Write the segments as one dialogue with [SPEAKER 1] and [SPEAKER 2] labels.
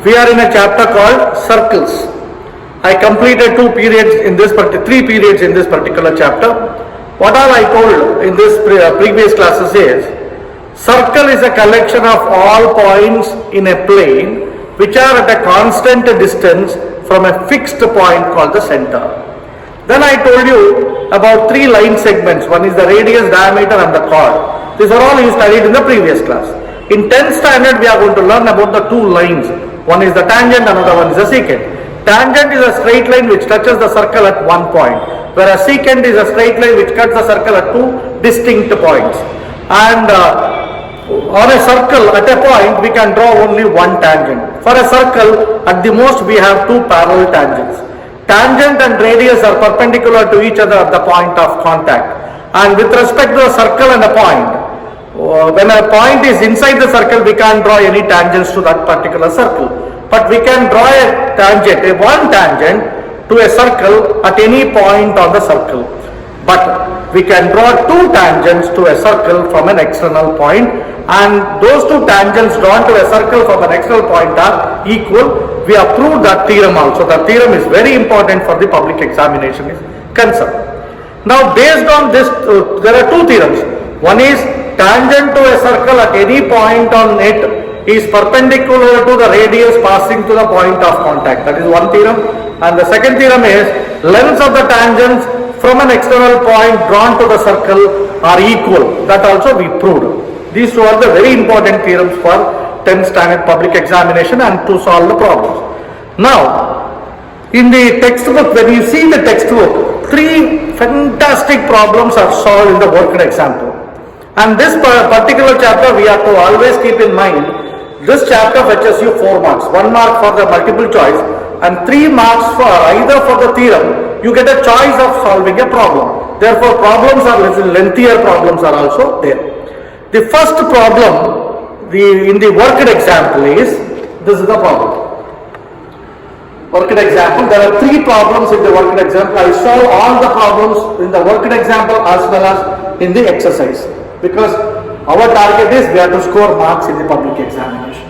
[SPEAKER 1] We are in a chapter called circles. I completed 2 periods in this 3 periods in this particular chapter. What all I told in this previous classes is, circle is a collection of all points in a plane which are at a constant distance from a fixed point called the center. Then I told you about 3 line segments. One is the radius, diameter and the chord. These are all you studied in the previous class. In 10th standard we are going to learn about the 2 lines. One is the tangent, another one is the secant. Tangent is a straight line which touches the circle at one point, whereas secant is a straight line which cuts the circle at 2 distinct points. And on a circle at a point we can draw only one tangent. For a circle at the most we have 2 parallel tangents. Tangent and radius are perpendicular to each other at the point of contact. And with respect to a circle and a point, when a point is inside the circle we can't draw any tangents to that particular circle. But we can draw a tangent, one tangent to a circle at any point on the circle. But we can draw 2 tangents to a circle from an external point, and those 2 tangents drawn to a circle from an external point are equal. We have proved that theorem also. The theorem is very important for the public examination is concerned. Now based on this, there are 2 theorems. One is tangent to a circle at any point on it is perpendicular to the radius passing to the point of contact. That is one theorem. And the second theorem is lengths of the tangents from an external point drawn to the circle are equal. That also we proved. These 2 are the very important theorems for 10th standard public examination and to solve the problems. Now, in the textbook, when you see the textbook, 3 fantastic problems are solved in the worked example. And this particular chapter we have to always keep in mind, this chapter fetches you 4 marks. 1 mark for the multiple choice and 3 marks for either for the theorem. You get a choice of solving a problem. Therefore, problems are little lengthier problems are also there. The first problem in the worked example is, this is the problem. Worked example, there are 3 problems in the worked example. I solve all the problems in the worked example as well as in the exercise, because our target is we have to score marks in the public examination.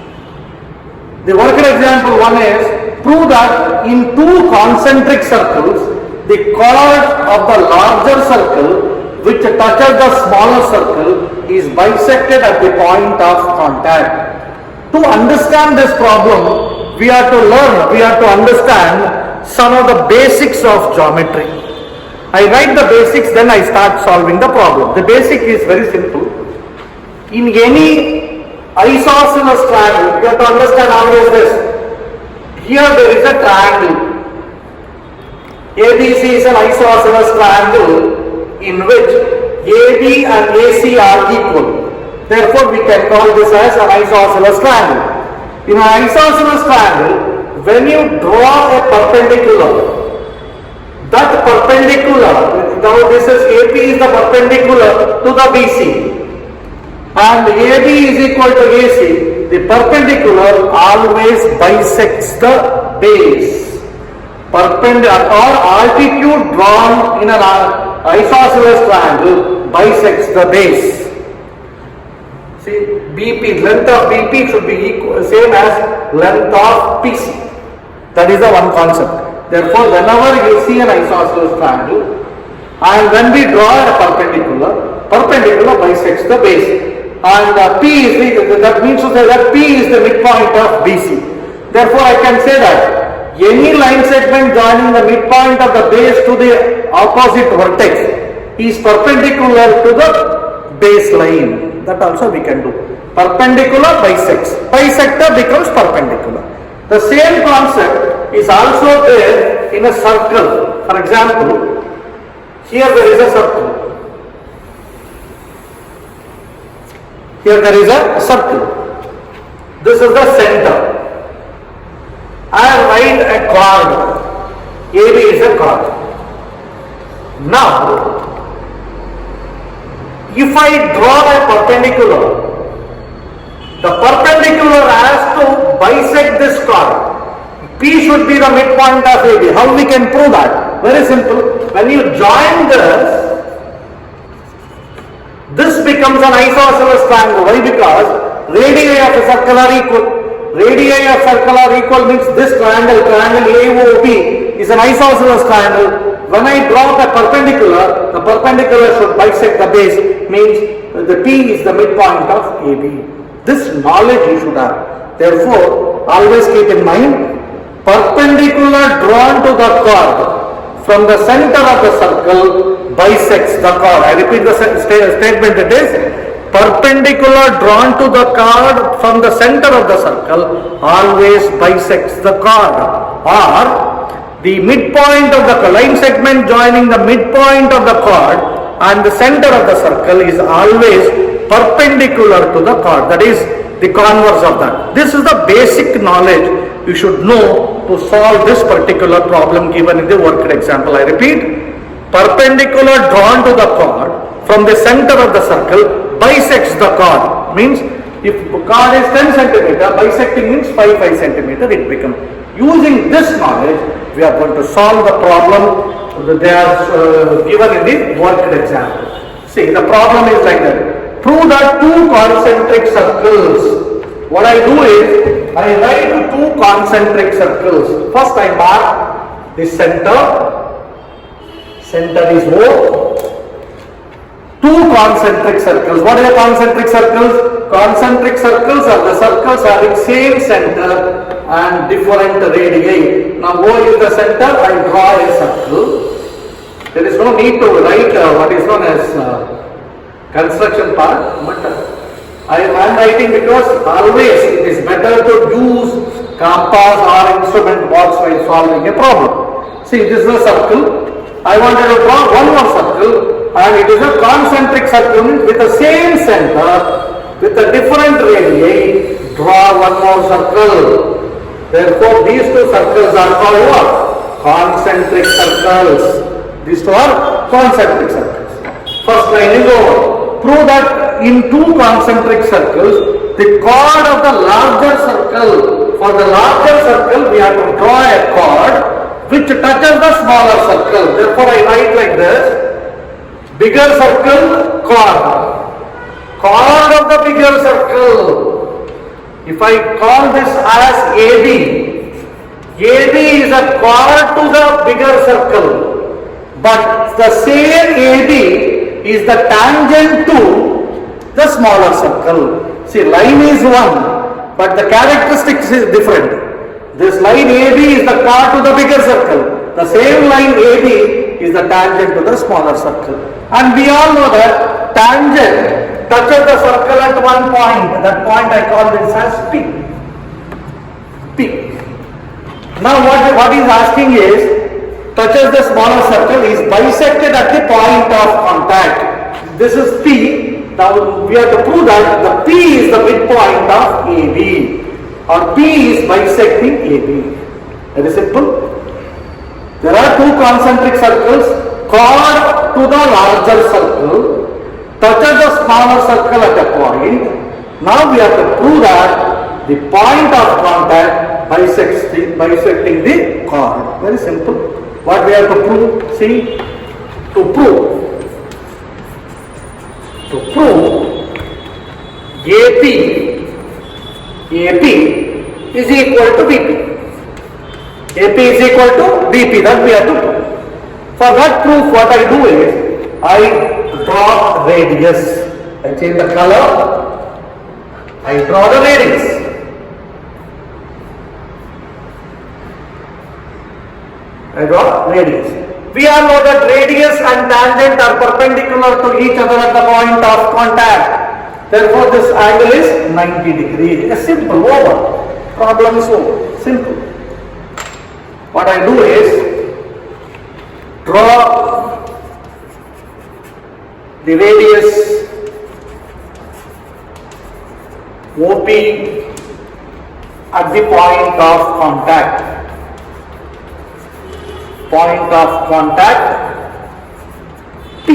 [SPEAKER 1] The worked example 1 is, prove that in 2 concentric circles, the chord of the larger circle which touches the smaller circle is bisected at the point of contact. To understand this problem, we have to understand some of the basics of geometry. I write the basics, then I start solving the problem. The basic is very simple. In any isosceles triangle, you have to understand always this. Here there is a triangle. ABC is an isosceles triangle in which AB and AC are equal. Therefore, we can call this as an isosceles triangle. In an isosceles triangle, when you draw a perpendicular, that perpendicular, now this is AP is the perpendicular to the BC and AB is equal to AC, the perpendicular always bisects the base. Perpendicular or altitude drawn in an isosceles triangle bisects the base. See, BP, length of BP should be equal, same as length of PC. That is the one concept. Therefore, whenever you see an isosceles triangle and when we draw a perpendicular bisects the base. And P is that means to say that P is the midpoint of BC. Therefore, I can say that any line segment joining the midpoint of the base to the opposite vertex is perpendicular to the baseline. That also we can do. Perpendicular bisects. Bisector becomes perpendicular. The same concept is also there in a circle. For example, here there is a circle. Here there is a circle. This is the center. I write a chord. AB is a chord. Now, if I draw a perpendicular, the perpendicular has to bisect this chord. P should be the midpoint of AB. How we can prove that? Very simple. When you join this becomes an isosceles triangle. Why? Because radii of a circle are equal. radii of circle are equal means this triangle AOB is an isosceles triangle. When I draw the perpendicular should bisect the base, means the P is the midpoint of AB. This knowledge you should have. Therefore, always keep in mind, perpendicular drawn to the chord from the center of the circle bisects the chord. I repeat the statement, it is perpendicular drawn to the chord from the center of the circle always bisects the chord, or the midpoint of the line segment joining the midpoint of the chord and the center of the circle is always perpendicular to the chord. That is the converse of that. This is the basic knowledge you should know to solve this particular problem given in the worked example. I repeat, perpendicular drawn to the chord from the center of the circle bisects the chord. Means if chord is 10 centimeter, bisecting means 5 centimeter it becomes. Using this knowledge, we are going to solve the problem that they are given in the worked example. See, the problem is like that. Prove that two concentric circles. What I do is, I write two concentric circles. First I mark the center. Center is O. Two concentric circles. What are the concentric circles? Concentric circles are the circles having same center and different radii. Now O is the center, I draw a circle. There is no need to write what is known as construction part, but I am writing because always it is better to use compass or instrument box while solving a problem. See, this is a circle. I wanted to draw one more circle, and it is a concentric circle with the same center with a different radii. Draw one more circle. Therefore, these two circles are called what? Concentric circles. These two are concentric circles. First line is over. Prove that in two concentric circles, the chord of the larger circle, for the larger circle we have to draw a chord which touches the smaller circle. Therefore, I write like this: bigger circle, chord. Chord of the bigger circle. If I call this as AB, AB is a chord to the bigger circle, but the same AB is the tangent to the smaller circle. See, line is one, but the characteristics is different. This line AB is the chord to the bigger circle. The same line AB is the tangent to the smaller circle. And we all know that tangent touches the circle at one point. That point I call this as P. P. Now what is asking is, touches the smaller circle, is bisected at the point of contact. This is P. Now we have to prove that the P is the midpoint of AB, or P is bisecting AB. Very simple. There are two concentric circles. Chord to the larger circle touches the smaller circle at a point. Now we have to prove that the point of contact bisecting the chord. Very simple. What we have to prove? See, to prove AP is equal to BP. AP is equal to BP, that we have to prove. For that proof, what I do is, I draw radius. I change the color, I draw the radius. I draw radius. We all know that radius and tangent are perpendicular to each other at the point of contact. Therefore, this angle is 90 degrees. It's simple, over. Problem is over. Simple. What I do is, draw the radius OP at the point of contact. Point of contact P.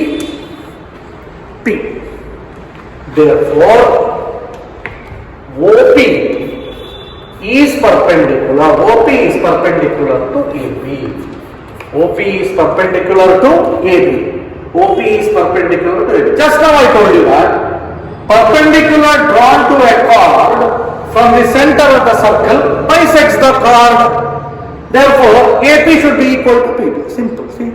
[SPEAKER 1] P. Therefore, OP is perpendicular. OP is perpendicular to AB. OP is perpendicular to AB. OP is perpendicular to AB. Just now I told you that perpendicular drawn to a chord from the center of the circle bisects the chord. Therefore, AP should be equal to PB. Simple, see.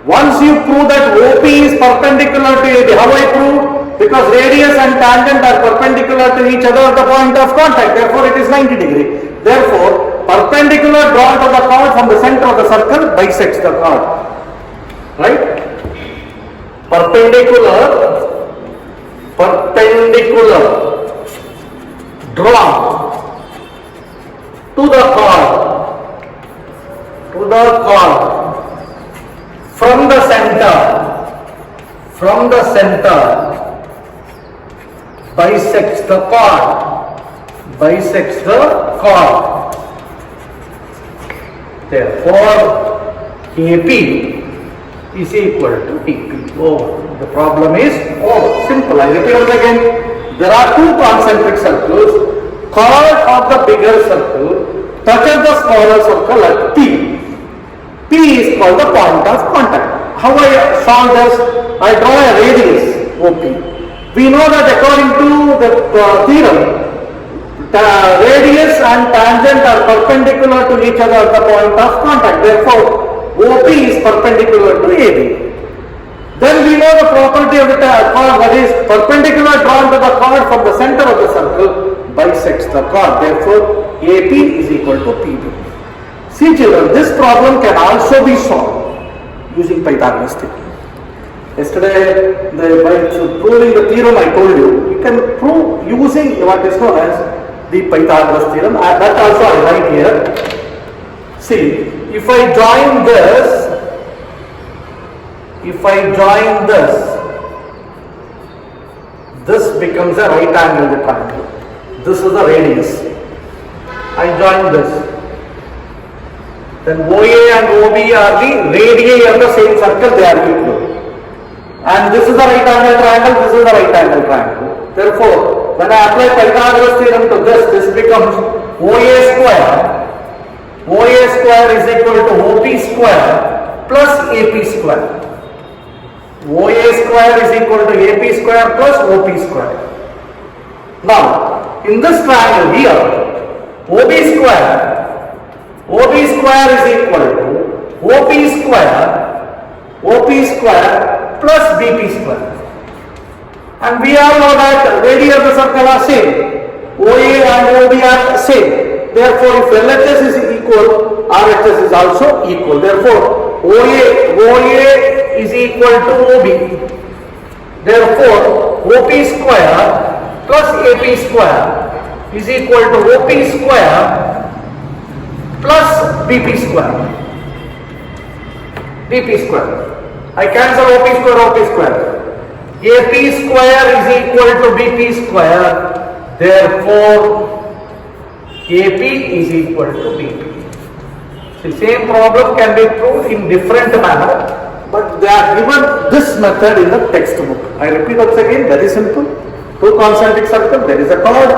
[SPEAKER 1] Once you prove that OP is perpendicular to AB, how I prove? Because radius and tangent are perpendicular to each other at the point of contact. Therefore, it is 90 degree. Therefore, perpendicular drawn to the chord from the center of the circle bisects the chord. Right? Perpendicular drawn to the chord from the center bisects the chord. Therefore, AP is equal to PP. Oh, the problem is simple. I repeat once again. There are two concentric circles. Chord of the bigger circle touches the smaller circle at P. P is called the point of contact. How I solve this? I draw a radius OP. We know that according to the theorem, the radius and tangent are perpendicular to each other at the point of contact. Therefore, OP is perpendicular to AB. Then we know the property of the chord, that is perpendicular drawn to the chord from the center of the circle bisects the chord. Therefore, AP is equal to PB. See children, this problem can also be solved using Pythagoras theorem. Yesterday, by proving the theorem I told you, you can prove using what is known as the Pythagoras theorem. That also I write here. See, if I join this, this becomes a right angle triangle. This is the radius. I join this. Then OA and OB are the radii of the same circle, they are equal. And this is the right angle triangle, this is the right angle triangle. Therefore, when I apply Pythagoras theorem to this becomes OA square is equal to OP square plus AP square. OA square is equal to AP square plus OP square. Now, in this triangle here, OB square is equal to OP square plus BP square. And we all know that radius of the circle are same. OA and OB are same. Therefore, if LHS is equal, RHS is also equal. Therefore, OA is equal to OB. Therefore, OP square plus AP square is equal to OP square plus BP square. BP square. I cancel OP square. AP square is equal to BP square. Therefore, AP is equal to BP. The same problem can be proved in different manner, but they are given this method in the textbook. I repeat once again, very simple. Two concentric circles, there is a chord.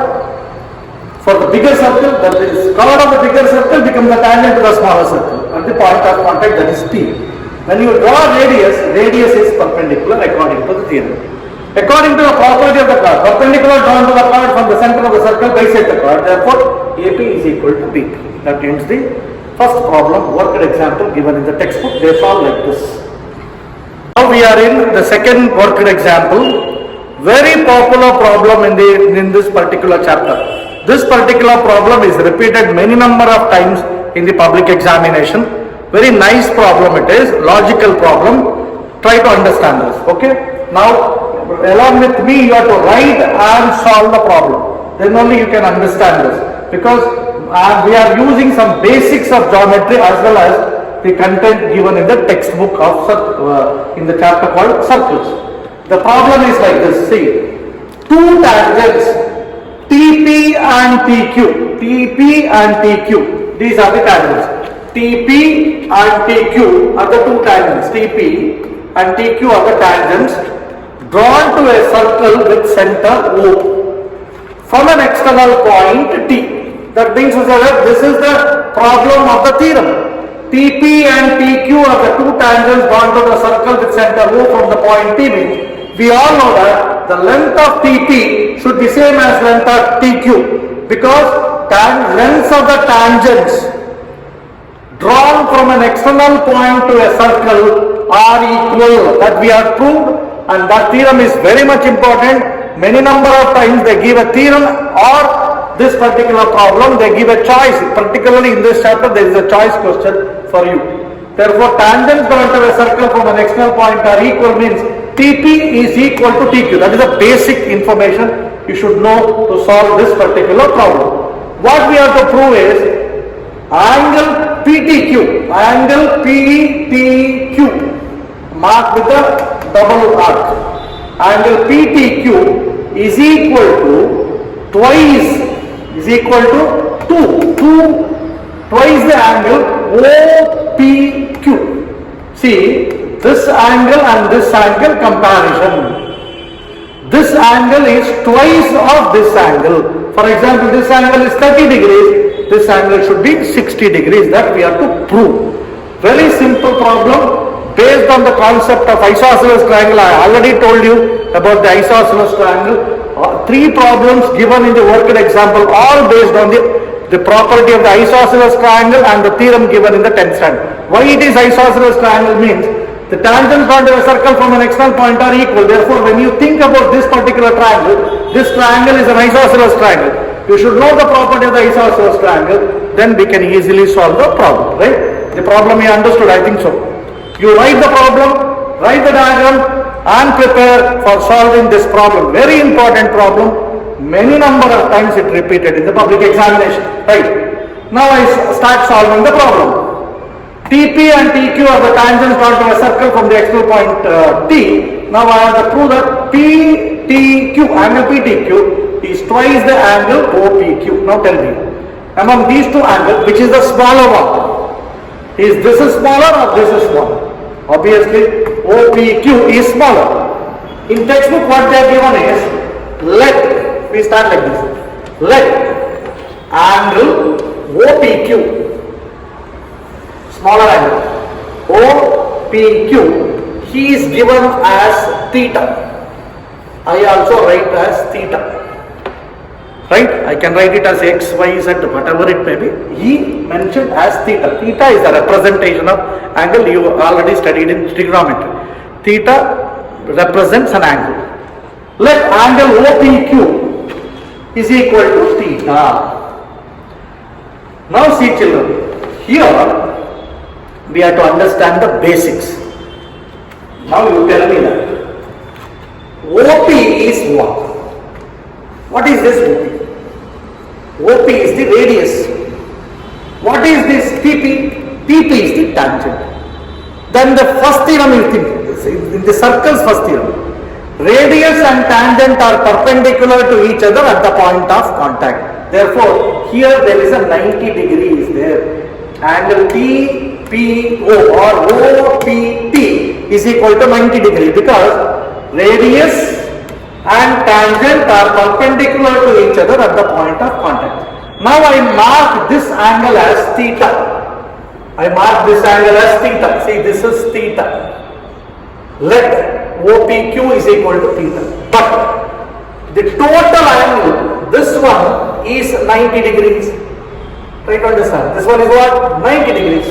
[SPEAKER 1] For the bigger circle, that is chord of the bigger circle becomes the tangent to the smaller circle at the point of contact, that is P. When you draw radius is perpendicular according to the theorem. According to the property of the chord, perpendicular drawn to the chord from the center of the circle bisects the chord. Therefore, AP is equal to BP. That ends the first problem, worked example given in the textbook. They solve like this. Now we are in the second worked example. Very popular problem in this particular chapter. This particular problem is repeated many number of times in the public examination. Very nice problem it is, logical problem. Try to understand this, okay? Now, along with me, you have to write and solve the problem. Then only you can understand this. Because we are using some basics of geometry as well as the content given in the textbook of in the chapter called circles. The problem is like this, see. Two tangents, TP and TQ. TP and TQ. These are the tangents. TP and TQ are the two tangents. TP and TQ are the tangents drawn to a circle with center O from an external point T. That means this is the problem of the theorem. TP and TQ are the two tangents drawn to the circle with center O from the point T. Means we all know that the length of TP should be same as length of TQ, because lengths of the tangents drawn from an external point to a circle are equal. That we have proved, and that theorem is very much important. Many number of times they give a theorem or this particular problem, they give a choice. Particularly in this chapter, there is a choice question for you. Therefore, tangents drawn to a circle from an external point are equal means TP is equal to TQ. That is the basic information you should know to solve this particular problem. What we have to prove is angle PTQ, angle PTQ, marked with a double arc. Angle PTQ is equal to twice, is equal to 2, twice the angle OPQ. See, this angle and this angle comparison. This angle is twice of this angle. For example, this angle is 30 degrees, this angle should be 60 degrees. That we have to prove. Very simple problem based on the concept of isosceles triangle. I already told you about the isosceles triangle. 3 problems given in the worked example, all based on the property of the isosceles triangle and the theorem given in the 10th standard. Why it is isosceles triangle means the tangents onto a circle from an external point are equal. Therefore, when you think about this particular triangle, this triangle is an isosceles triangle. You should know the property of the isosceles triangle, then we can easily solve the problem, right? The problem you understood, I think so. You write the problem, write the diagram, and prepare for solving this problem. Very important problem. Many number of times it repeated in the public examination, right? Now I start solving the problem. TP and TQ are the tangents drawn to a circle from the external point T. Now I have to prove that PTQ, angle PTQ is twice the angle OPQ. Now tell me, among these two angles, which is the smaller one? Is this is smaller or this is smaller? Obviously, OPQ is smaller. In textbook, what they are given is, let, we start like this, let angle OPQ, smaller angle, OPQ, he is given as theta. I also write as theta. Right? I can write it as X, Y, Z, whatever it may be. He mentioned as theta. Theta is the representation of angle. You already studied in trigonometry. Theta represents an angle. Let angle OPQ is equal to theta. Now see children, here we have to understand the basics. Now you tell me that OP is what? What is this OP? OP is the radius. What is this TP? TP is the tangent. Then the first theorem you think, in the circle's first theorem, radius and tangent are perpendicular to each other at the point of contact. Therefore, here there is a 90 degrees there. Angle TPO or OPT is equal to 90 degrees because radius and tangent are perpendicular to each other at the point of contact. Now I mark this angle as theta. I mark this angle as theta. See, this is theta. Let OPQ is equal to theta. But the total angle, this one is 90 degrees. Try to understand. This one is what? 90 degrees.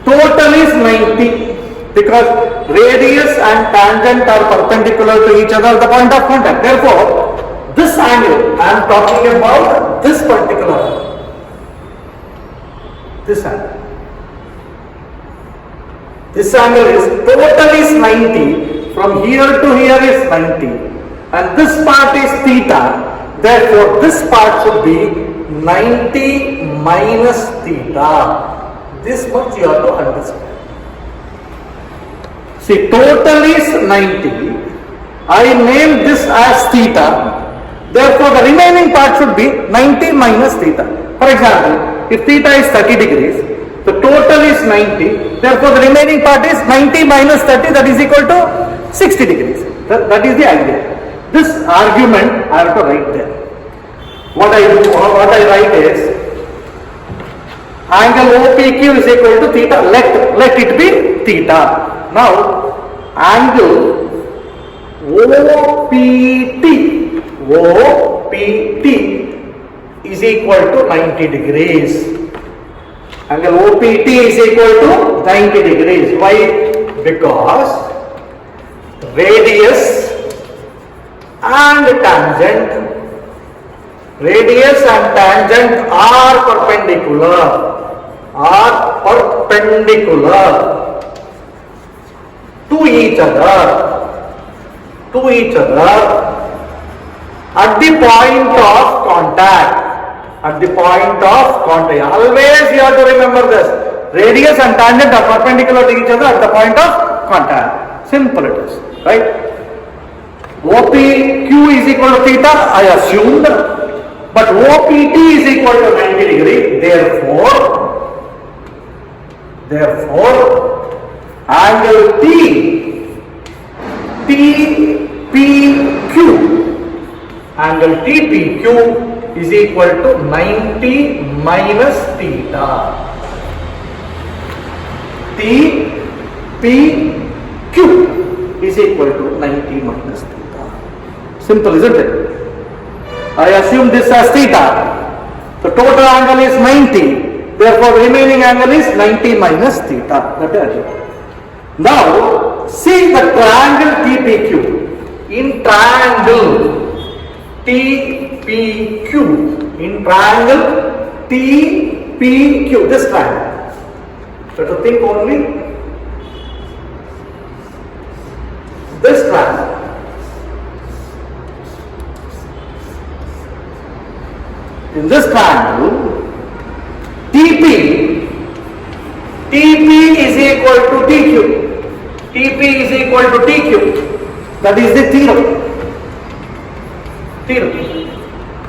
[SPEAKER 1] Total is 90. Because radius and tangent are perpendicular to each other at the point of contact. Therefore, this angle, I am talking about this particular angle. This angle. This angle is, total is 90, from here to here is 90. And this part is theta. Therefore, this part should be 90 minus theta. This much you have to understand. See, total is 90. I name this as theta. Therefore, the remaining part should be 90 minus theta. For example, if theta is 30 degrees, the total is 90. Therefore, the remaining part is 90 minus 30, that is equal to 60 degrees. That is the idea. This argument I have to write there. What I write is, angle OPQ is equal to theta. Let it be theta. Now, angle OPT is equal to 90 degrees. Angle OPT is equal to 90 degrees. Why? Because radius and tangent are perpendicular to each other at the point of contact. Always you have to remember this. Radius and tangent are perpendicular to each other at the point of contact. Simple it is, right? OPQ is equal to theta, I assumed, but OPT is equal to 90 degree. Therefore, angle TPQ is equal to 90 minus theta. TPQ is equal to 90 minus theta. Simple, isn't it? I assume this as theta. The total angle is 90. Therefore, the remaining angle is 90 minus theta. That is it. Now, see the triangle TPQ. In triangle TPQ, this triangle. So to think only this triangle. In this triangle, TP is equal to TQ. TP is equal to TQ. That is the theorem.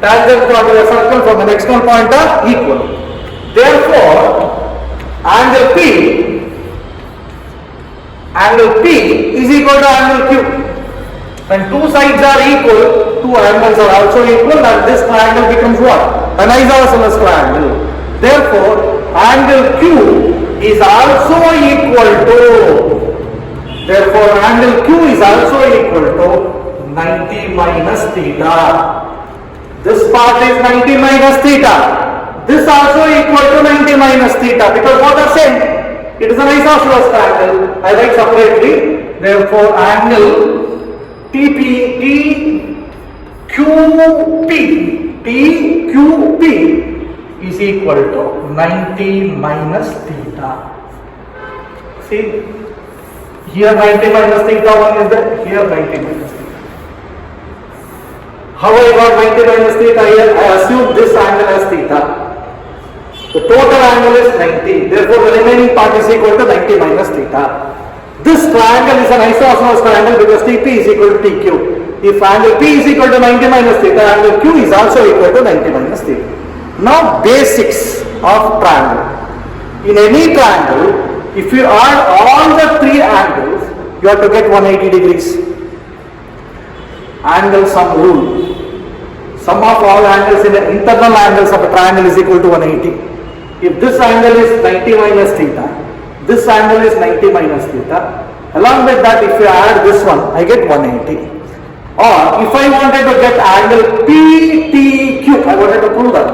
[SPEAKER 1] Tangent to a circle from an external point are equal. Therefore, angle P is equal to angle Q. When two sides are equal, two angles are also equal, and this triangle becomes what? An isosceles triangle. Therefore, angle Q is also equal to 90 minus theta. This part is 90 minus theta. This also equal to 90 minus theta, because what are same? It is an isosceles triangle. I write separately. Therefore, angle TQP is equal to 90 minus theta. See, here 90 minus theta 1 is there, here 90 minus theta. How I got 90 minus theta here? I assume this angle as theta. The total angle is 90. Therefore, the remaining part is equal to 90 minus theta. This triangle is an isosceles triangle because TP is equal to TQ. If angle P is equal to 90 minus theta, angle Q is also equal to 90 minus theta. Now, basics of triangle. In any triangle, if you add all the three angles, you have to get 180 degrees. Angle sum rule. Sum of all angles in the internal angles of a triangle is equal to 180. If this angle is 90 minus theta, this angle is 90 minus theta. Along with that, if you add this one, I get 180. Or if I wanted to get angle PTQ, I wanted to prove that.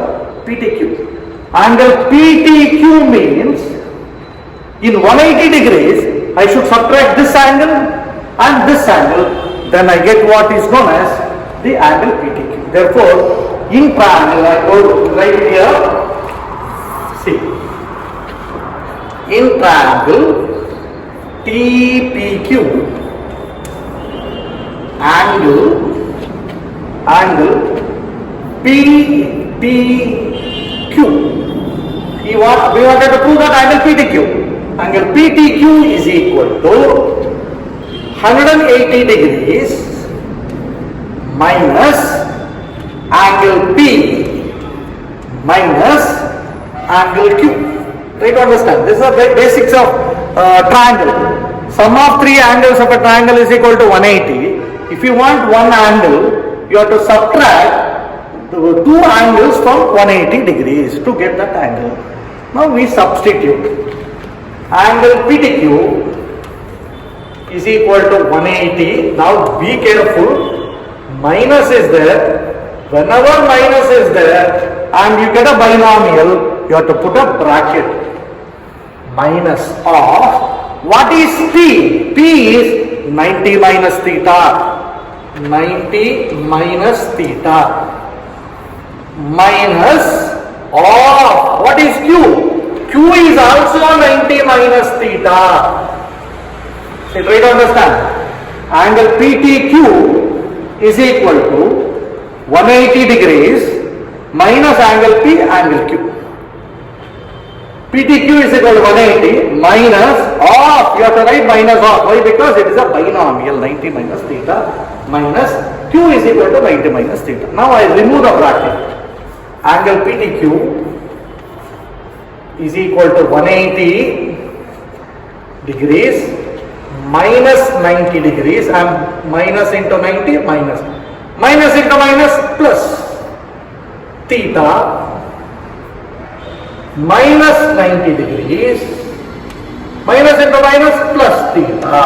[SPEAKER 1] PTQ. Angle PTQ means in 180 degrees, I should subtract this angle and this angle. Then I get what is known as the angle PTQ. Therefore, in triangle, I will write here. See, in triangle TPQ, angle PTQ. We wanted to prove that angle PTQ. Angle PTQ is equal to 180 degrees minus angle P minus angle Q. Try to understand. This is the basics of triangle. Sum of three angles of a triangle is equal to 180. If you want one angle, you have to subtract the two angles from 180 degrees to get that angle. Now we substitute. Angle PTQ is equal to 180. Now be careful. Minus is there. Whenever minus is there and you get a binomial, you have to put a bracket. Minus of what is P? P is 90 minus theta. 90 minus theta. Minus of what is Q? Q is also 90 minus theta. So try to understand. Angle PTQ is equal to 180 degrees minus angle P, angle Q. PTQ is equal to 180 minus of, you have to write minus of. Why? Because it is a binomial. 90 minus theta minus Q is equal to 90 minus theta. Now I remove the bracket. Angle PTQ is equal to 180 degrees minus 90 degrees, and minus into 90 minus. Minus into minus plus theta minus 90 degrees minus into minus plus theta,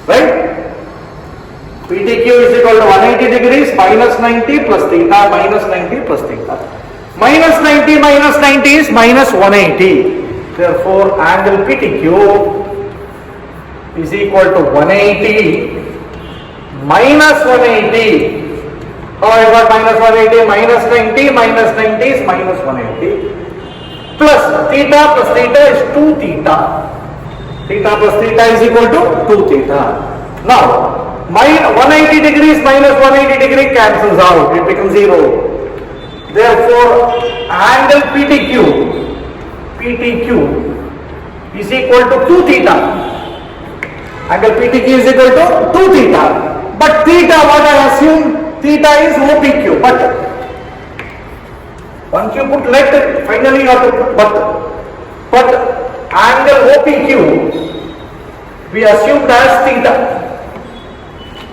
[SPEAKER 1] right? PTQ is equal to 180 degrees minus 90 plus theta minus 90 plus theta. Minus 90 minus 90 is minus 180. Therefore, angle PTQ is equal to 180 minus 180. How I got minus 180? Minus 90 minus 90 is minus 180. Plus theta is 2 theta. Theta plus theta is equal to 2 theta. Now, 180 degrees minus 180 degree cancels out. It becomes 0. Therefore, angle PTQ is equal to 2 theta. Angle PTQ is equal to 2 theta. But theta, what I assume? Theta is OPQ. But once you put let, finally you have to put but. But angle OPQ, we assumed as theta.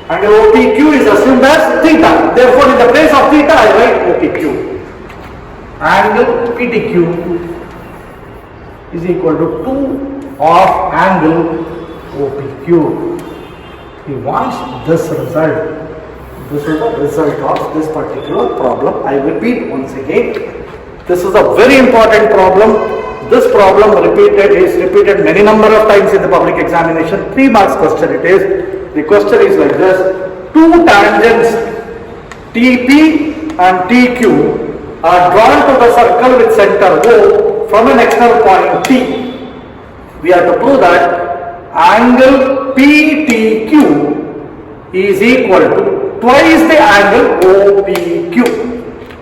[SPEAKER 1] Angle OPQ is assumed as theta. Therefore, in the place of theta, I write OPQ. Angle PTQ is equal to 2 of angle OPQ. He wants this result. This is the result of this particular problem. I repeat once again. This is a very important problem. This problem is repeated many number of times in the public examination. 3 marks question it is. The question is like this. 2 tangents TP and TQ are drawn to the circle with center O from an external point T. We have to prove that angle PTQ is equal to twice the angle OPQ.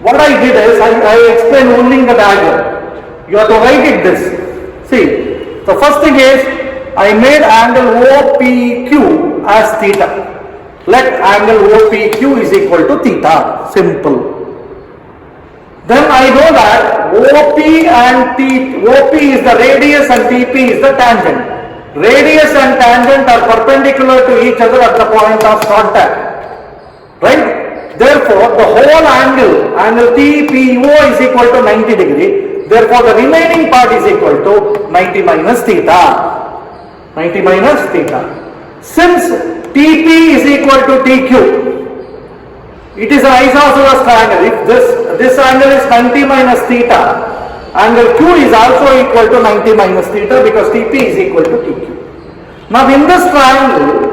[SPEAKER 1] What I did is, I explained only in the diagram. You have to write it this. See, the first thing is, I made angle OPQ as theta. Let angle OPQ is equal to theta. Simple. Then I know that OP is the radius and TP is the tangent. Radius and tangent are perpendicular to each other at the point of contact. Right? Therefore, the whole angle TPO is equal to 90 degree. Therefore, the remaining part is equal to 90 minus theta. 90 minus theta. Since TP is equal to TQ, it is an isosceles triangle. If this angle is 90 minus theta, angle Q is also equal to 90 minus theta because TP is equal to TQ. Now in this triangle,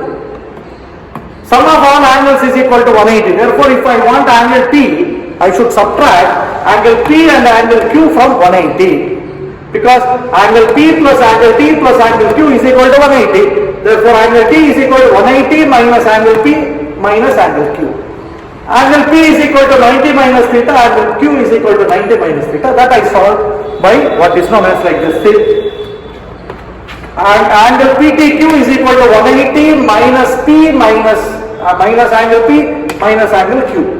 [SPEAKER 1] sum of all angles is equal to 180. Therefore, if I want angle P, I should subtract angle P and angle Q from 180. Because angle P plus angle T plus angle Q is equal to 180. Therefore, angle T is equal to 180 minus angle P minus angle Q. Angle P is equal to 90 minus theta, angle Q is equal to 90 minus theta. That I solved by what is known as like this. And angle PTQ is equal to 180 minus P minus angle P minus angle Q.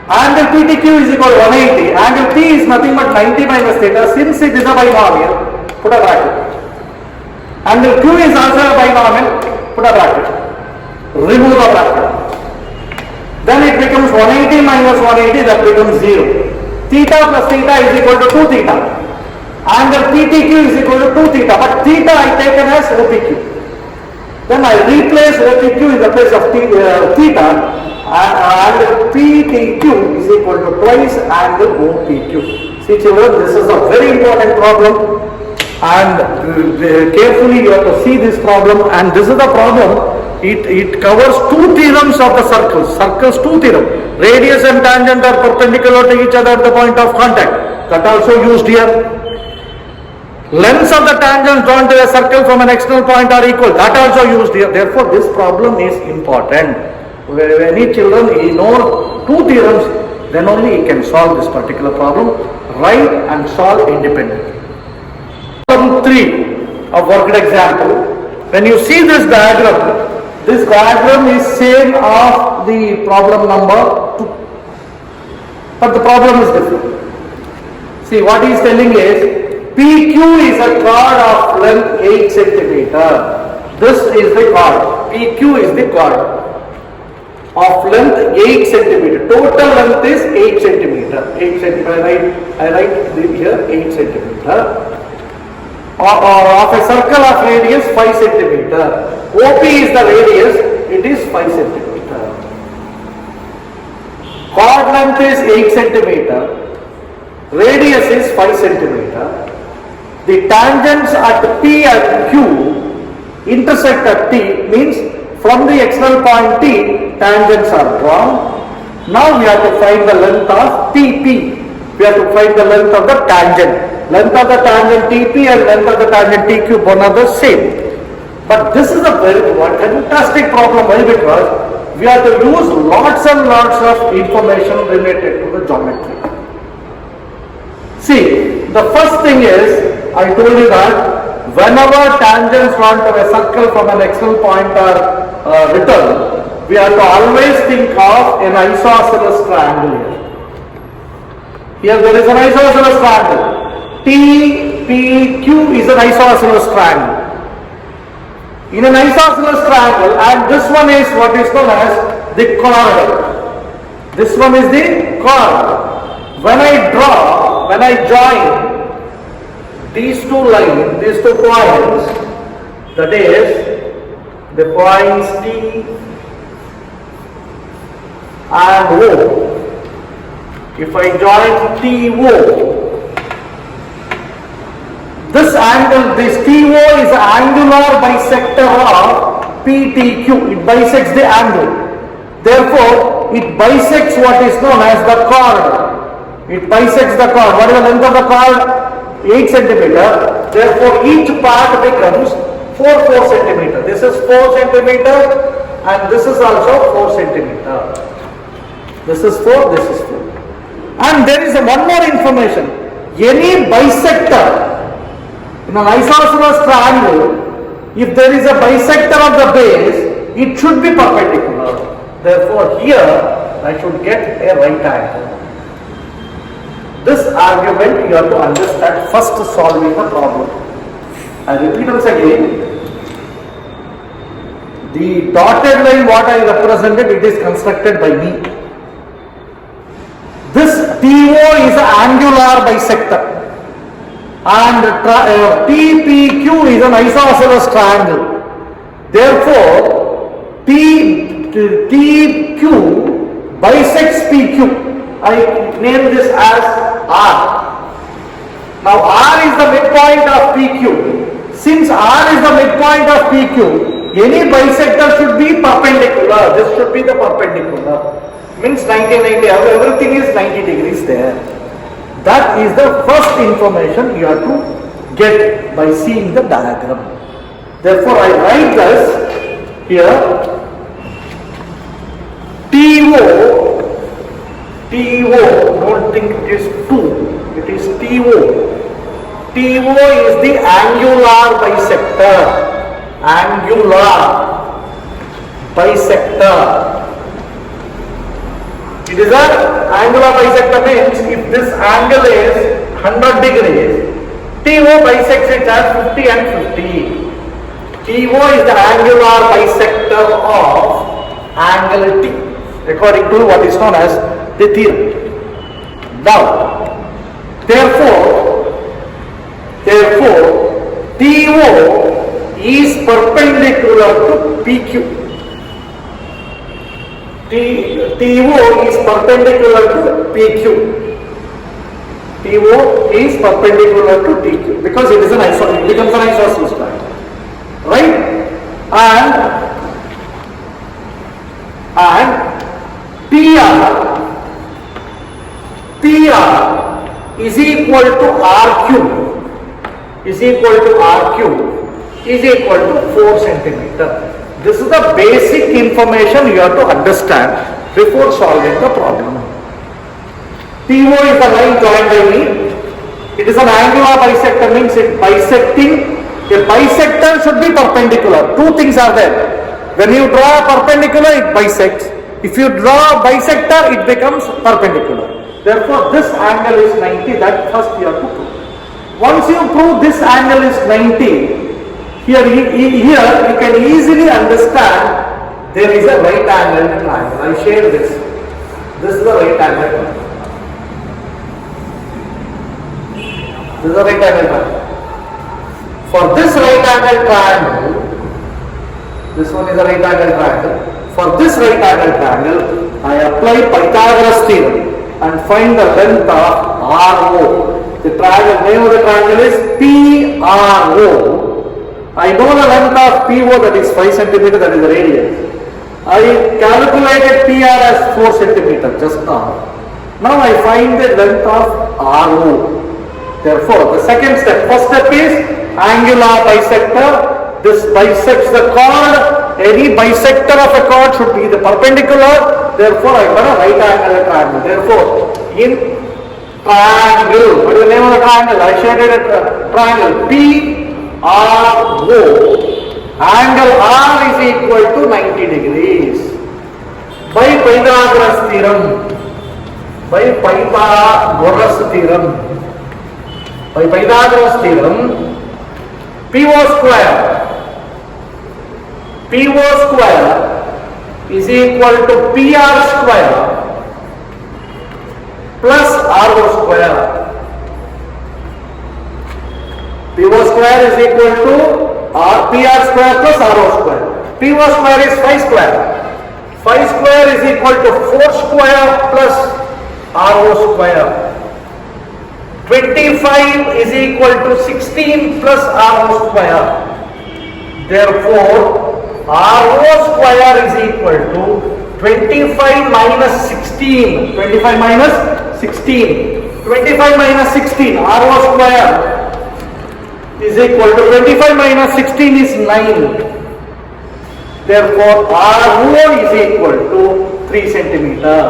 [SPEAKER 1] Angle PTQ is equal to 180. Angle P is nothing but 90 minus theta. Since it is a binomial, put a bracket. Angle Q is also a binomial, put a bracket. Remove the bracket. Then it becomes 180 minus 180, that becomes 0. Theta plus theta is equal to 2 theta. Angle PTQ is equal to 2 theta, but theta I taken as OPQ. Then I replace OPQ in the place of theta, and PTQ is equal to twice angle OPQ. See children, this is a very important problem, and carefully you have to see this problem, and this is the problem. It covers two theorems of the circles. Circles two theorem. Radius and tangent are perpendicular to each other at the point of contact. That also used here. Lengths of the tangents drawn to a circle from an external point are equal. That also used here. Therefore, this problem is important. When any children know two theorems, then only he can solve this particular problem. Write and solve independently. Problem 3 of worked example. When you see this diagram is same of the problem number 2. But the problem is different. See, what he is telling is, PQ is a chord of length 8 centimeter. This is the chord. PQ is the chord of length 8 centimeter. Total length is 8 centimeter. 8 centimeter. I write here 8 centimeter. Of a circle of radius 5 centimeter. OP is the radius. It is 5 centimeter. Chord length is 8 centimeter. Radius is 5 centimeter. The tangents at P and Q intersect at T, means from the external point T, tangents are drawn. Now we have to find the length of TP. We have to find the length of the tangent. Length of the tangent TP and length of the tangent TQ both are the same. But this is a very fantastic problem. Why? Because we have to use lots and lots of information related to the geometry. See, the first thing is, I told you that whenever tangents drawn to a circle from an external point are written, we have to always think of an isosceles triangle here. Here there is an isosceles triangle. TPQ is an isosceles triangle. In an isosceles triangle, and this one is what is known as the chord. This one is the chord. When I join these two lines, these 2 points, that is the points T and O. If I join TO, this angle, this TO is an angular bisector of PTQ. It bisects the angle. Therefore, it bisects what is known as the chord. It bisects the chord. What is the length of the chord? 8 centimeter. Therefore, each part becomes 4 centimeter. This is 4 centimeter and this is also 4 centimeter. This is 4, this is 4. And there is one more information. Any bisector in an isosceles triangle, if there is a bisector of the base, it should be perpendicular. Therefore, here I should get a right angle. This argument you have to understand first solving the problem. I repeat once again. The dotted line what I represented, it is constructed by me. This TO is an angular bisector and TPQ is an isosceles triangle. Therefore, TQ bisects PQ. I name this as R. Now R is the midpoint of PQ. Since R is the midpoint of PQ, any bisector should be perpendicular. This should be the perpendicular. Means 90, everything is 90 degrees there. That is the first information you have to get by seeing the diagram. Therefore, I write this here. TO, don't think it is 2, it is TO. TO is the angular bisector. Angular bisector. It is an angular bisector, means if this angle is 100 degrees, TO bisects it as 50 and 50. TO is the angular bisector of angle T, according to what is known as the theorem. Now, therefore, TO is perpendicular to PQ. TO is perpendicular to PQ. TO is perpendicular to TQ because it is an it becomes an isosceles triangle, right? And PR is equal to R cube is equal to 4 centimeter. This is the basic information you have to understand before solving the problem. TO is a line joined by me. It is an angular bisector, means it bisecting. A bisector should be perpendicular. Two things are there. When you draw a perpendicular, it bisects. If you draw a bisector, it becomes perpendicular. Therefore, this angle is 90. That first you have to prove. Once you prove this angle is 90, here you can easily understand there is a right angle triangle. I share this. This is the right angle triangle. This is a right angle triangle. For this right angle triangle, this one is a right angle triangle. For this right angle triangle, I apply Pythagoras theorem and find the length of RO. The triangle name of the triangle is PRO. I know the length of PO, that is 5 centimeter, that is the radius. I calculated PR as 4 centimeter just now. Now I find the length of RO. Therefore, the second step, first step is angular bisector. This bisects the chord. Any bisector of a chord should be the perpendicular. Therefore, I got a right angle triangle. Therefore, in triangle, what is the name of the triangle? I shaded a triangle PRO. Angle R is equal to 90 degrees. By Pythagoras theorem. By Pythagoras theorem, PO square is equal to PR square plus RO square. PO square is equal to PR square plus RO square. PO square is 5 square. 5 square is equal to 4 square plus RO square. 25 is equal to 16 plus RO square. Therefore, RO square is equal to 25 minus 16. 25 minus 16. 25 minus 16. RO square is equal to 25 minus 16 is 9. Therefore, RO is equal to 3 centimeter.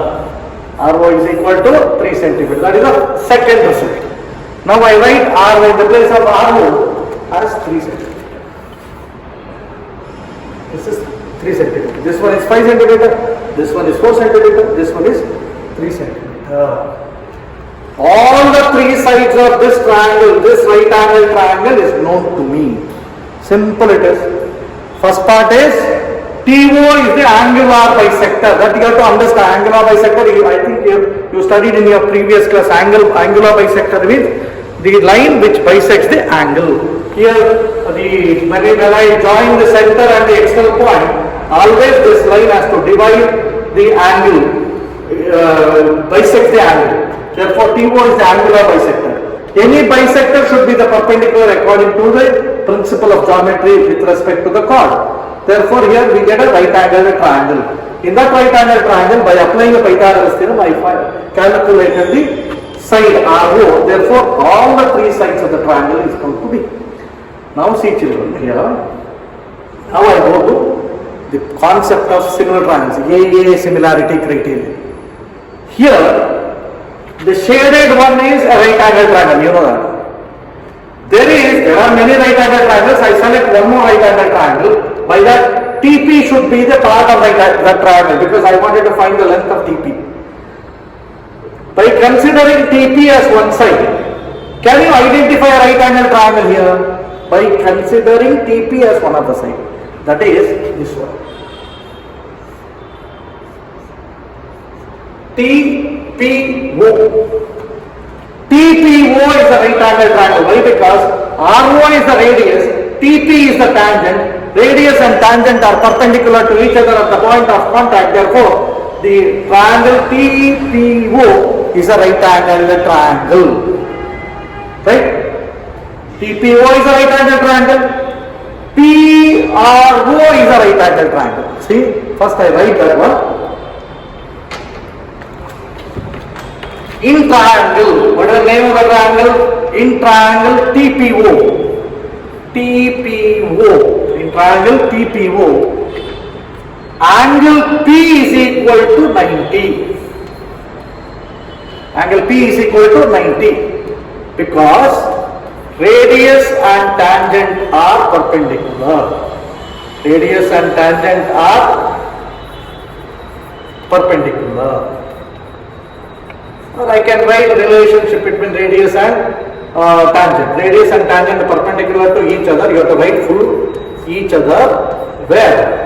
[SPEAKER 1] RO is equal to 3 centimeter. That is the second result. Now I write RO in the place of RO as 3 centimeter. This is 3 centimeter. This one is 5 centimeter. This one is 4 centimeter. This one is 3 centimeter. All the three sides of this triangle, this right angle triangle is known to me. Simple it is. First part is TO is the angular bisector. That you have to understand. Angular bisector, I think you studied in your previous class. Angular bisector means the line which bisects the angle. Here, when I join the center and the external point, always this line has to divide the angle, bisects the angle. Therefore, TO is the angular bisector. Any bisector should be the perpendicular according to the principle of geometry with respect to the chord. Therefore, here we get a right angle triangle. In that right angle triangle, by applying the Pythagoras theorem, I calculated the side RO. Therefore, all the three sides of the triangle is equal to B. Now see children, here, now I go to the concept of similar triangles, AA similarity criteria. Here, the shaded one is a right angle triangle, you know that. There are many right angle triangles. I select one more right angle triangle. By that, TP should be the part of that triangle because I wanted to find the length of TP. By considering TP as one side, can you identify a right angle triangle here? By considering TP as one of the side. That is this one. TPO. TPO is a right angle triangle. Why? Because RO is the radius, TP is the tangent. Radius and tangent are perpendicular to each other at the point of contact. Therefore, the triangle TPO is a right angle triangle. Right? TPO is a right angle triangle. PRO is a right angle triangle. See, first I write that one. In triangle, what is the name of the triangle? In triangle TPO. TPO. In triangle TPO. Angle P is equal to 90. Angle P is equal to 90. Because radius and tangent are perpendicular. Radius and tangent are perpendicular. Or I can write a relationship between radius and tangent. Radius and tangent are perpendicular to each other. You have to write full each other where?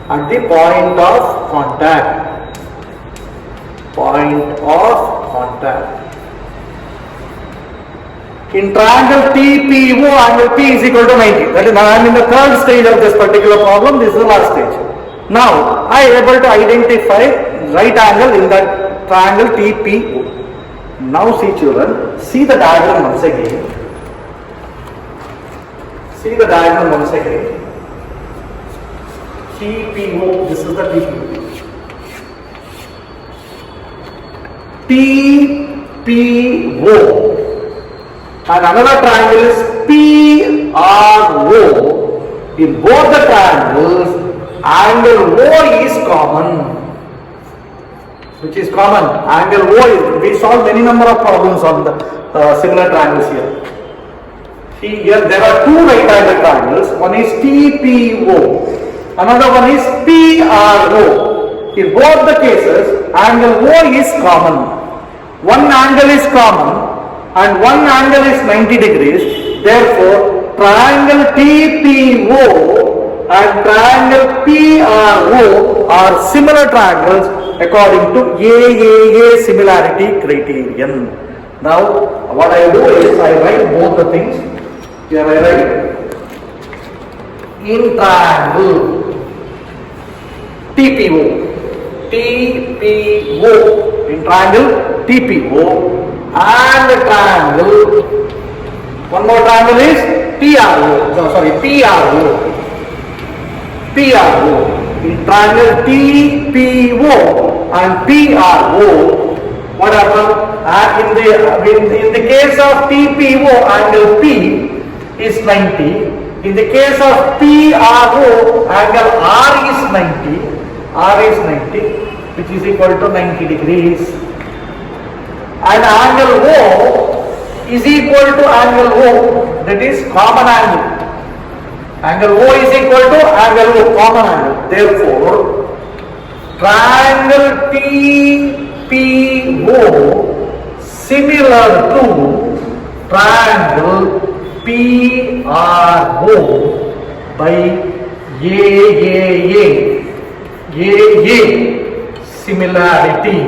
[SPEAKER 1] At the point of contact. Point of contact. In triangle TPO, angle P is equal to 90. That is, I am in the third stage of this particular problem. This is the last stage. Now, I am able to identify right angle in that triangle TPO. Now see children, see the diagram once again. See the diagram once again. TPO, this is the TPO. TPO. And another triangle is PRO. In both the triangles, angle O is common. Which is common. Angle O is, we solve many number of problems on the similar triangles here. See here there are two right angle triangles. One is TPO. Another one is PRO. In both the cases, angle O is common. One angle is common and one angle is 90 degrees. Therefore, triangle TPO and triangle PRO are similar triangles according to AAA similarity criterion. Now, what I do is I write both the things. Here I write in triangle TPO. TPO. In triangle TPO and the triangle. One more triangle is PRO. PRO. In triangle TPO and PRO, what happened? In the case of TPO, angle P is 90. In the case of PRO, angle R is 90. R is 90, which is equal to 90 degrees. And angle O is equal to angle O, that is common angle. Angle O is equal to angle O, common angle. Therefore, triangle TPO similar to triangle PRO by AAA similarity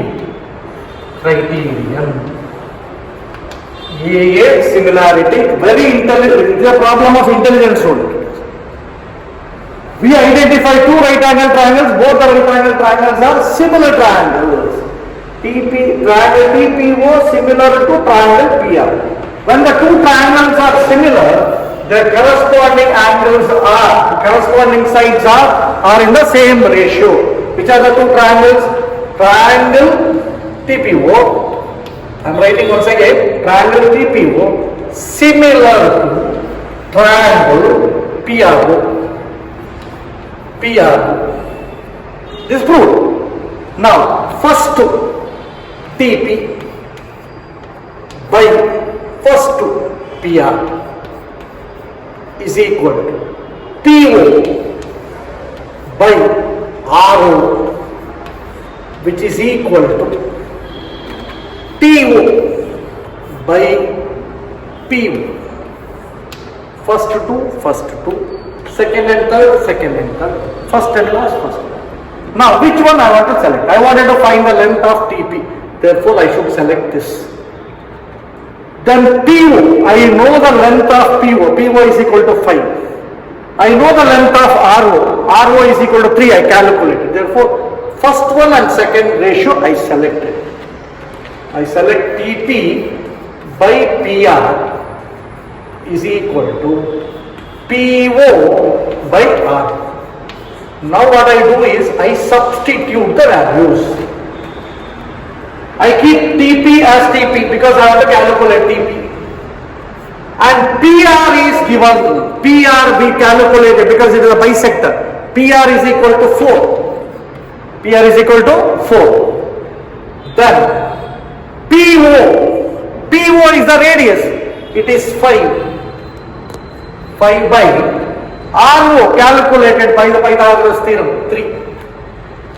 [SPEAKER 1] criterion. AA similarity, very intelligent, it is a problem of intelligent student. We identify two right angle triangles, both the right angle triangles are similar triangles. Triangle TPO similar to triangle PR. When the two triangles are similar, their corresponding sides are in the same ratio. Which are the two triangles? Triangle TPO. I am writing once again. Triangle TPO similar to triangle PRO. This proved. Now, first TP by first PR is equal to PO by RO, which is equal to PO by PO. First two, second and third, first and last, first. Now, which one I want to select? I wanted to find the length of TP. Therefore, I should select this. Then PO, I know the length of PO, PO is equal to 5. I know the length of RO, RO is equal to 3, I calculated. Therefore, first one and second ratio I selected. I select TP by PR is equal to PO by R. Now what I do is I substitute the values. I keep TP as TP because I have to calculate TP. And PR is given, PR we calculated because it is a bisector. PR is equal to 4. PR is equal to 4. Then PO is the radius. It is 5. 5 by RO calculated by the Pythagoras theorem 3.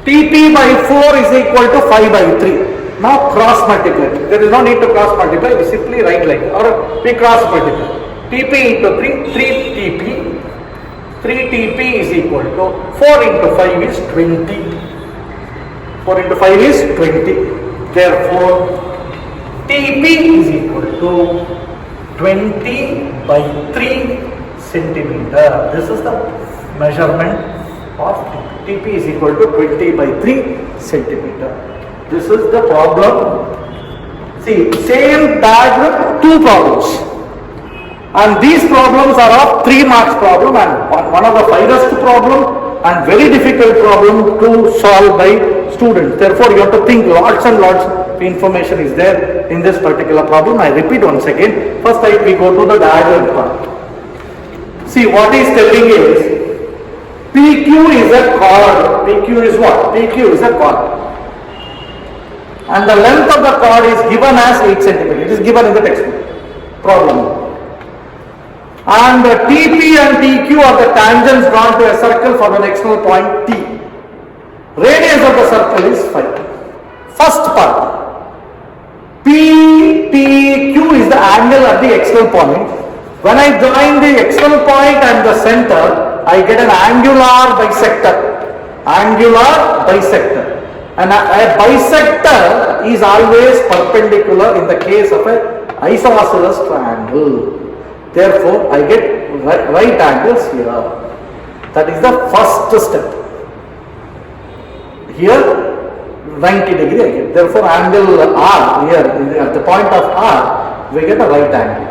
[SPEAKER 1] TP by 4 is equal to 5 by 3. Now cross multiply. There is no need to cross multiply. We simply write like or we cross multiply. TP into 3, 3TP. 3TP is equal to 4 into 5 is 20. 4 into 5 is 20. Therefore, TP is equal to 20 by 3 centimeter. This is the measurement of TP. TP is equal to 20 by 3 centimeter. This is the problem. See, same diagram, two problems. And these problems are of 3 marks problem and one of the finest problem and very difficult problem to solve by students. Therefore, you have to think lots and lots of information is there in this particular problem. I repeat once again. First, we go to the diagram part. See, what is telling is PQ is a chord. PQ is what? PQ is a chord. And the length of the chord is given as 8 cm. It is given in the textbook problem. And TP and TQ are the tangents drawn to a circle for the external point T. Radius of the circle is 5. First part. PTQ is the angle at the external point. When I join the external point and the center, I get an angular bisector. Angular bisector. And a bisector is always perpendicular in the case of an isosceles triangle. Therefore, I get right angles here. That is the first step. Here, 90 degree I get. Therefore, angle R here at the point of R, we get a right angle.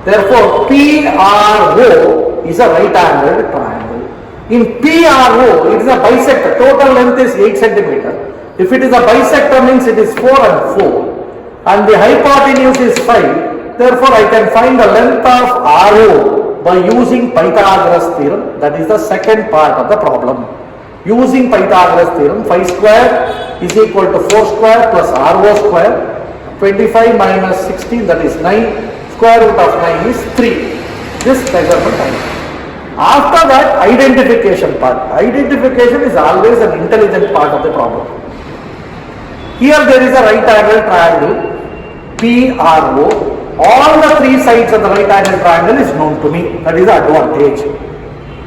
[SPEAKER 1] Therefore, PRO is a right angled triangle. In PRO, it is a bisector. Total length is 8 centimeter. If it is a bisector, means it is 4 and 4. And the hypotenuse is 5. Therefore, I can find the length of RO by using Pythagoras theorem. That is the second part of the problem. Using Pythagoras theorem, 5 square is equal to 4 square plus RO square. 25 minus 16, that is 9. Square root of 9 is 3. This measurement I know. After that, identification part. Identification is always an intelligent part of the problem. Here there is a right angle triangle, PRO. All the 3 sides of the right angle triangle is known to me. That is the advantage.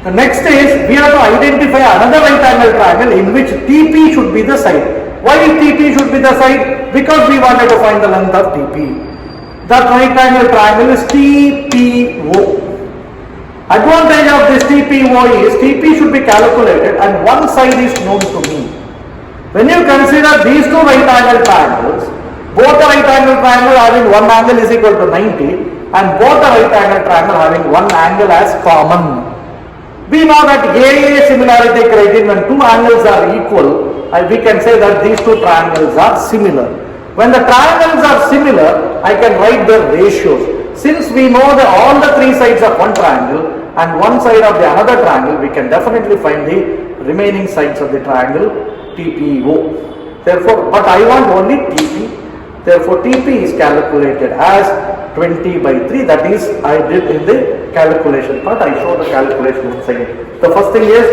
[SPEAKER 1] The next is, we have to identify another right angle triangle in which TP should be the side. Why TP should be the side? Because we wanted to find the length of TP. That right angle triangle is TPO. Advantage of this TPO is, TP should be calculated and one side is known to me. When you consider these 2 right angle triangles, both the right angle triangle having one angle is equal to 90 and both the right angle triangle having one angle as common. We know that AA similarity criterion, when 2 angles are equal, we can say that these 2 triangles are similar. When the triangles are similar, I can write their ratios. Since we know that all the 3 sides of one triangle and one side of the another triangle, we can definitely find the remaining sides of the triangle TPO. Therefore, but I want only TP. Therefore, TP is calculated as 20 by 3. That is, I did in the calculation part. I show the calculation once again. The first thing is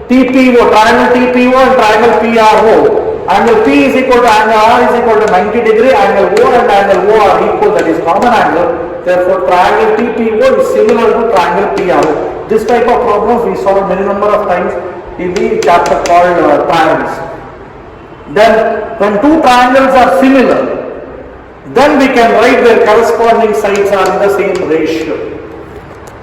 [SPEAKER 1] TPO, triangle TPO and triangle PRO. Angle P is equal to angle R is equal to 90 degree. Angle O and angle O are equal. That is common angle. Therefore, triangle TPO is similar to triangle PRO. This type of problems we solved many number of times in the chapter called triangles. Then when 2 triangles are similar, then we can write their corresponding sides are in the same ratio.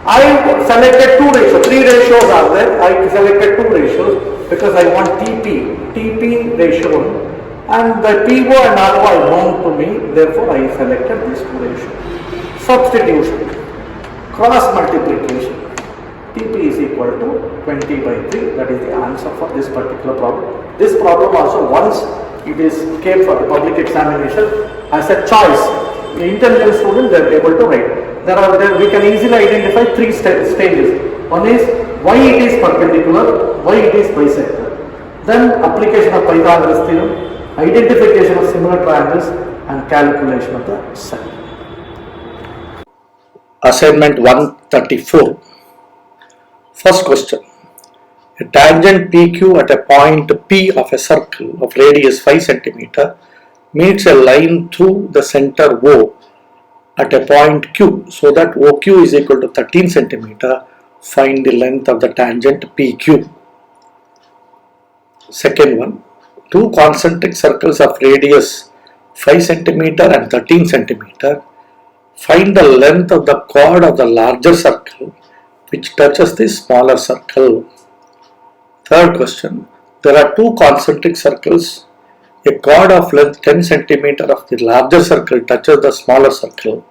[SPEAKER 1] I selected two ratios, three ratios are there. I selected two ratios because I want TP ratio and the PO and alpha are known to me, therefore I selected these two ratios. Substitution, cross multiplication, TP is equal to 20 by 3, that is the answer for this particular problem. This problem also once it is came for the public examination as a choice. The intelligent student they are able to write. We can easily identify three stages. One is why it is perpendicular, why it is bisector. Then application of Pythagoras theorem, identification of similar triangles and calculation of the side. Assignment 134. First question. A tangent PQ at a point P of a circle of radius 5 cm meets a line through the center O at a point Q, so that OQ is equal to 13 cm. Find the length of the tangent PQ. Second one, two concentric circles of radius 5 cm and 13 cm. Find the length of the chord of the larger circle which touches the smaller circle. Third question, there are two concentric circles. A chord of length 10 cm of the larger circle touches the smaller circle.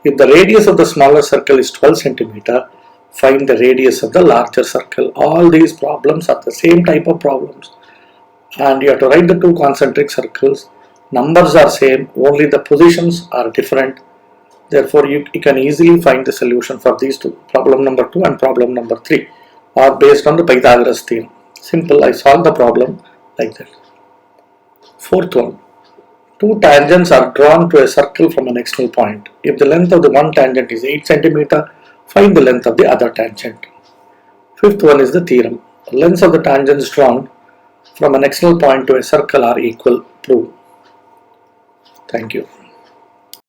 [SPEAKER 1] If the radius of the smaller circle is 12 cm, find the radius of the larger circle. All these problems are the same type of problems. And you have to write the two concentric circles. Numbers are same, only the positions are different. Therefore, you can easily find the solution for these two, problem number 2 and problem number 3, are based on the Pythagoras theorem. Simple, I solved the problem like that. Fourth one, two tangents are drawn to a circle from an external point. If the length of the one tangent is 8 cm, find the length of the other tangent. Fifth one is the theorem. The lengths of the tangents drawn from an external point to a circle are equal. Prove. Thank you.